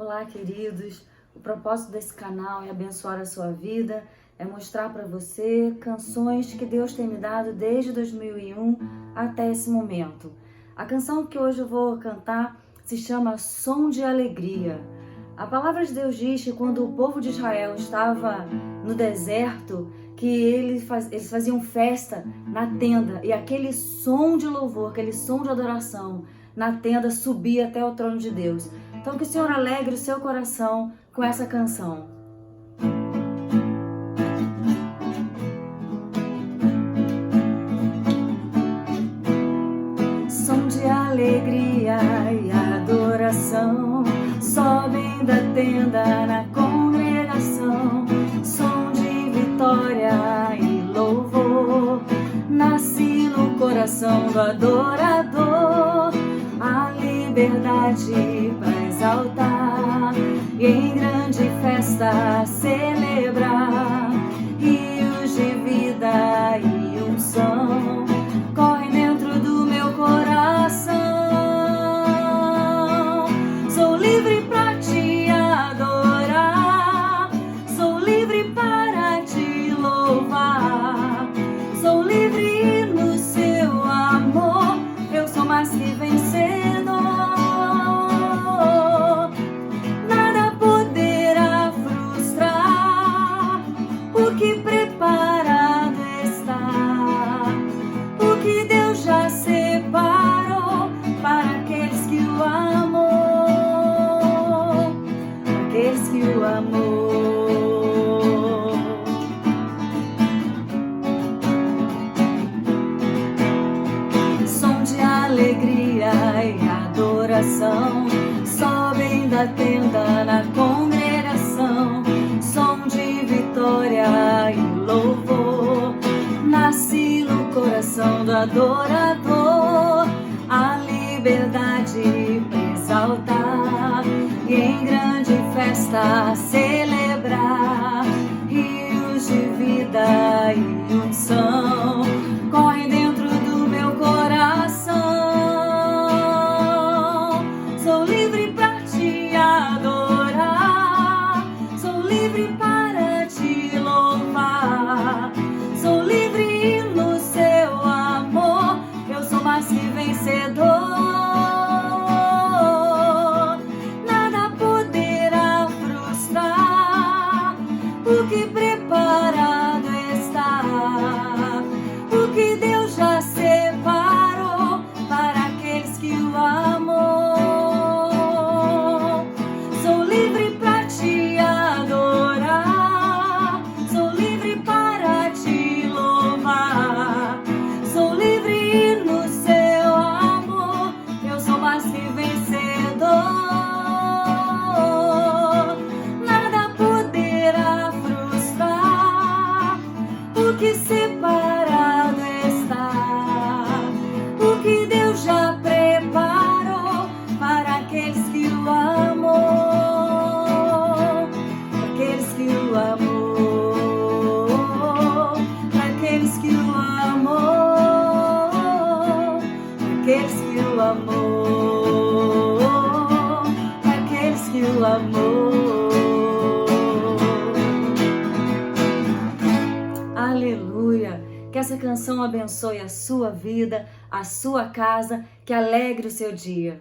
Olá, queridos. O propósito desse canal é abençoar a sua vida, é mostrar para você canções que Deus tem me dado desde 2001 até esse momento. A canção que hoje eu vou cantar se chama Som de Alegria. A palavra de Deus diz que quando o povo de Israel estava no deserto, que eles faziam festa na tenda, e aquele som de louvor, aquele som de adoração na tenda subia até o trono de Deus. Então que o Senhor alegre o seu coração com essa canção. Som de alegria e adoração sobem da tenda na congregação. Som de vitória e louvor nasce no coração do adorador. A liberdade para exaltar e em grande festa celebrar. Rios de vida e unção correm dentro do meu coração. Sou livre para te adorar, sou livre para te louvar, sou livre no seu amor, eu sou mais que vencedor. Nada poderá frustrar o que preparado está, o que Deus já separou para aqueles que o amam, aqueles que o amam. Som de alegria e adoração sobem da tenda na congregação. Som de vitória e louvor nasce no coração do adorador. A liberdade para exaltar e em grande festa celebrar. Rios de vida e unção correm dentro do meu coração. Sou livre para te adorar, sou livre para te louvar, sou livre no seu amor, eu sou mais que vencedor. Nada poderá frustrar o que preparado está, o que Deus já separou para aqueles que o amam. Sou livre para te adorar, sou livre para te louvar, sou livre no seu amor, eu sou mais que vencedor. Nada poderá frustrar o que separado está, o que Deus já preparou para aqueles que o amam, aqueles que o amam, aqueles que o amam, aqueles que o amam, aqueles que o amam. Aleluia! Que essa canção abençoe a sua vida, a sua casa, que alegre o seu dia.